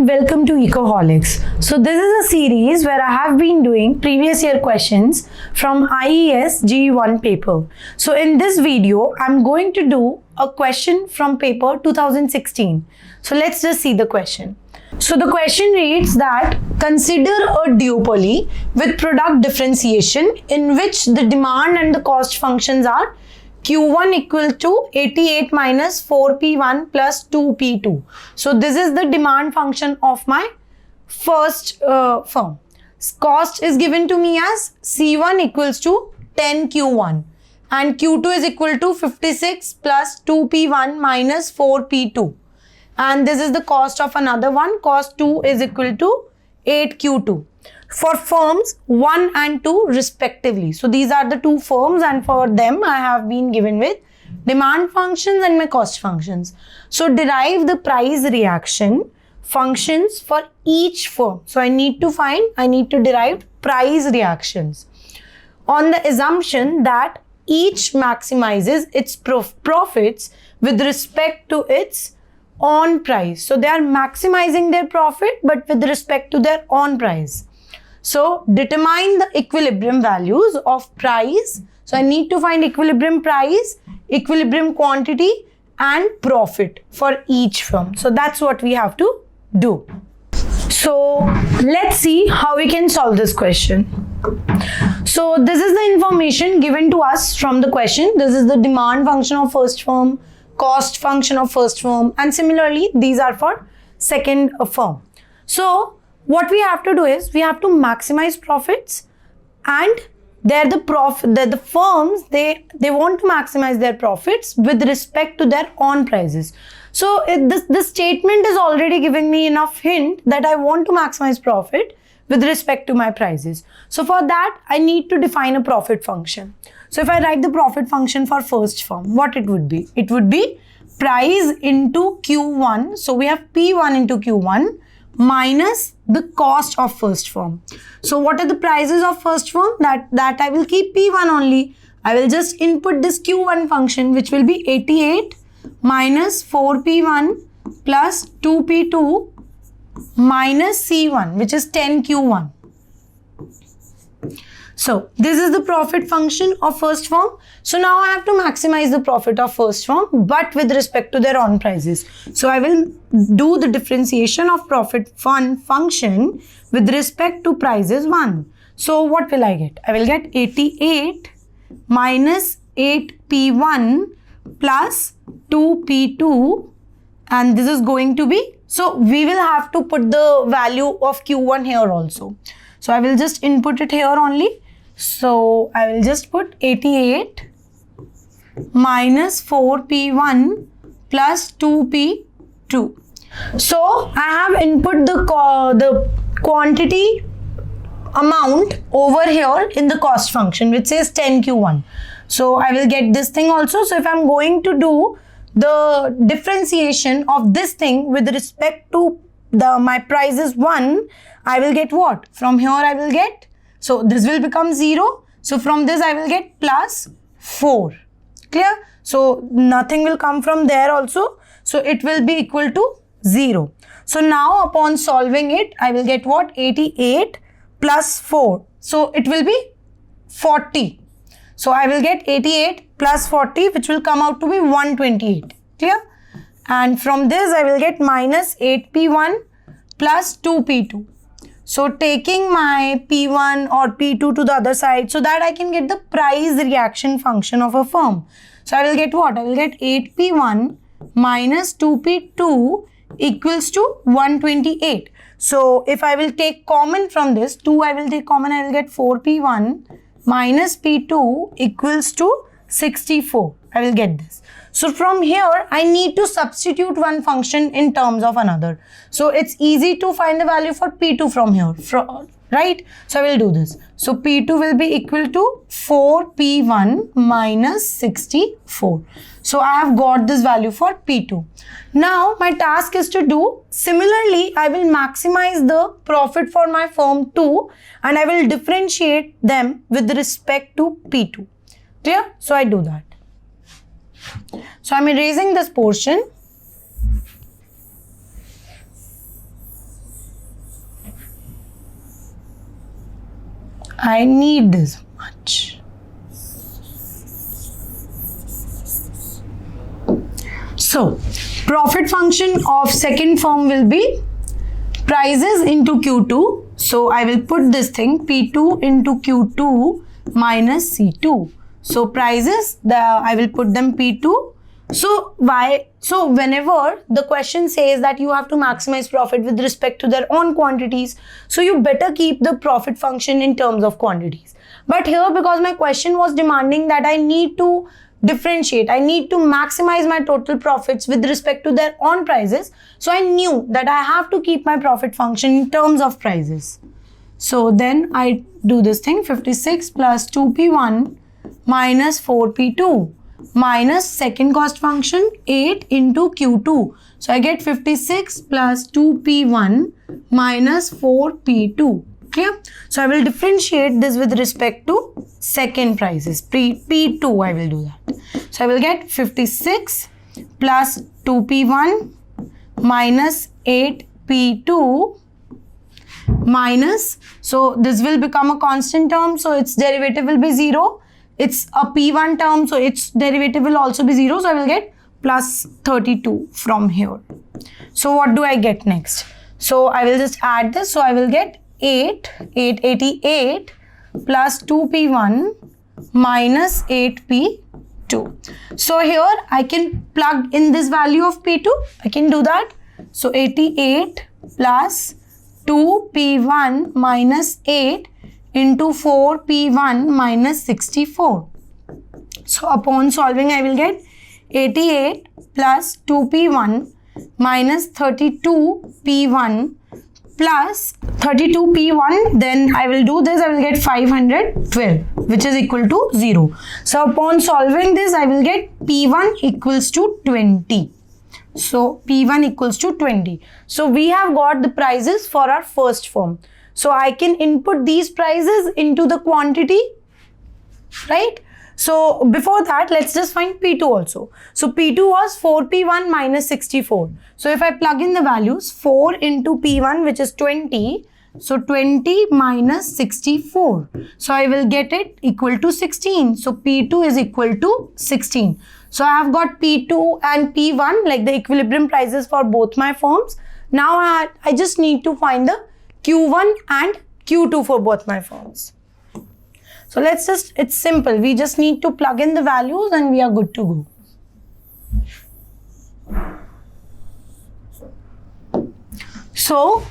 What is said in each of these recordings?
and welcome to Ecoholics. So this is a series where I have been doing previous year questions from IES GE1 paper. So in this video, I'm going to do a question from paper 2016. So let's just see the question. So the question reads that consider a duopoly with product differentiation in which the demand and the cost functions are Q1 equal to 88 minus 4P1 plus 2P2. So this is the demand function of my first firm. Cost is given to me as C1 equals to 10Q1 and Q2 is equal to 56 plus 2P1 minus 4P2. And this is the cost of another one. Cost 2 is equal to 8Q2. For firms 1 and 2 respectively. So these are the two firms and for them I have been given with demand functions and my cost functions. So derive the price reaction functions for each firm. So I need to derive price reactions on the assumption that each maximizes its profits with respect to its on price. So they are maximizing their profit but with respect to their on price. So determine the equilibrium values of price. So I need to find equilibrium price, equilibrium quantity and profit for each firm. So that's what we have to do. So let's see how we can solve this question. So this is the information given to us from the question. This is the demand function of first firm, cost function of first firm, and similarly these are for second firm. So what we have to do is we have to maximize profits, and the firms they want to maximize their profits with respect to their on prices. So this statement is already giving me enough hint that I want to maximize profit with respect to my prices. So for that I need to define a profit function. So if I write the profit function for first firm, what it would be? It would be price into Q1. So we have P1 into Q1 minus the cost of first firm. So what are the prices of first firm? That I will keep P1 only. I will just input this Q1 function, which will be 88 minus 4P1 plus 2P2 minus C1, which is 10Q1. So this is the profit function of first firm. So now I have to maximize the profit of first firm but with respect to their on prices. So I will do the differentiation of profit function with respect to prices 1. So what will I get? I will get 88 minus 8P1 plus 2P2, and this is going to be, so we will have to put the value of Q1 here also. So I will just input it here only. So I will just put 88 minus 4P1 plus 2P2. So I have input the quantity amount over here in the cost function, which says 10Q1. So I will get this thing also. So if I'm going to do the differentiation of this thing with respect to my price is 1, I will get what? From here I will get, so this will become 0. So from this I will get plus 4. Clear? So nothing will come from there also. So it will be equal to 0. So now upon solving it, I will get what? 88 plus 4. So it will be 40. So I will get 88 plus 40, which will come out to be 128. Clear? And from this I will get minus 8P1 plus 2P2. So taking my P1 or P2 to the other side so that I can get the price reaction function of a firm. So I will get what? I will get 8P1 minus 2P2 equals to 128. So if I will take common from this, 2 I will take common, I will get 4P1 minus P2 equals to 64. I will get this. So from here, I need to substitute one function in terms of another. So it's easy to find the value for P2 from here, right? So I will do this. So P2 will be equal to 4P1 minus 64. So I have got this value for P2. Now my task is to do, similarly, I will maximize the profit for my firm 2 and I will differentiate them with respect to P2. Clear? So I do that. So I'm erasing this portion. I need this much. So, profit function of second firm will be prices into Q2. So, I will put this thing P2 into Q2 minus C2. So, prices, I will put them P2. So, why? So, whenever the question says that you have to maximize profit with respect to their own quantities, so you better keep the profit function in terms of quantities. But here, because my question was demanding that I need to differentiate, I need to maximize my total profits with respect to their own prices. So I knew that I have to keep my profit function in terms of prices. So then I do this thing, 56 plus 2P1 minus 4P2 minus second cost function 8 into Q2. So I get 56 plus 2P1 minus 4P2. Clear? So I will differentiate this with respect to second prices. P2 I will do that. So I will get 56 plus 2P1 minus 8P2 minus, so this will become a constant term, so its derivative will be 0. It's a P1 term, so its derivative will also be 0. So I will get plus 32 from here. So what do I get next? So I will just add this. So I will get 888 plus 2P1 minus 8P2. So here I can plug in this value of P2. I can do that. So 88 plus 2P1 minus 8 into 4P1 minus 64. So upon solving, I will get 88 plus 2P1 minus 32P1 plus 32P1. Then I will do this, I will get 512, which is equal to 0. So upon solving this, I will get P1 equals to 20. So P1 equals to 20. So we have got the prices for our first firm. So I can input these prices into the quantity, right? So before that, let's just find P2 also. So P2 was 4P1 minus 64. So if I plug in the values, 4 into P1, which is 20. So 20 minus 64. So I will get it equal to 16. So P2 is equal to 16. So I have got P2 and P1, like the equilibrium prices for both my firms. Now I just need to find the Q1 and Q2 for both my firms. So it's simple. We just need to plug in the values and we are good to go. So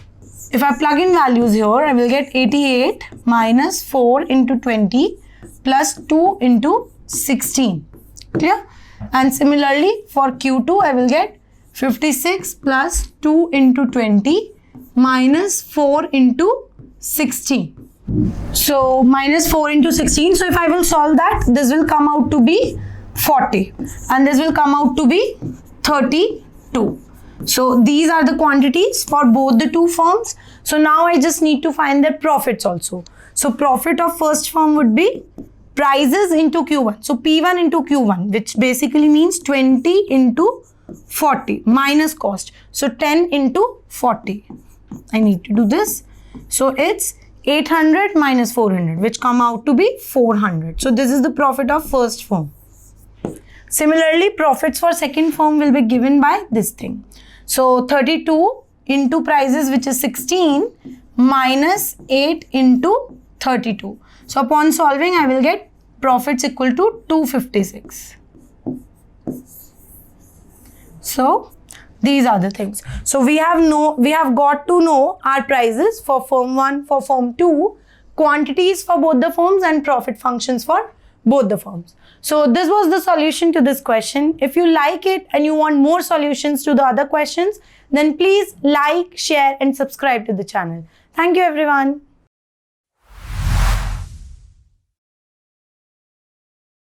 if I plug in values here, I will get 88 minus 4 into 20 plus 2 into 16. Clear? And similarly for Q2, I will get 56 plus 2 into 20 minus 4 into 16. So minus 4 into 16. So if I will solve that, this will come out to be 40 and this will come out to be 32. So these are the quantities for both the two firms. So now I just need to find their profits also. So profit of first firm would be prices into Q1. So P1 into Q1, which basically means 20 into 40 minus cost. So 10 into 40. I need to do this. So it's 800 minus 400, which come out to be 400. So this is the profit of first firm. Similarly, profits for second firm will be given by this thing. So 32 into prices, which is 16, minus 8 into 32. So upon solving, I will get profits equal to 256. So these are the things. So we have got to know our prices for firm 1, for firm 2, quantities for both the firms and profit functions for both the firms. So this was the solution to this question. If you like it and you want more solutions to the other questions, then please like, share and subscribe to the channel. Thank you everyone.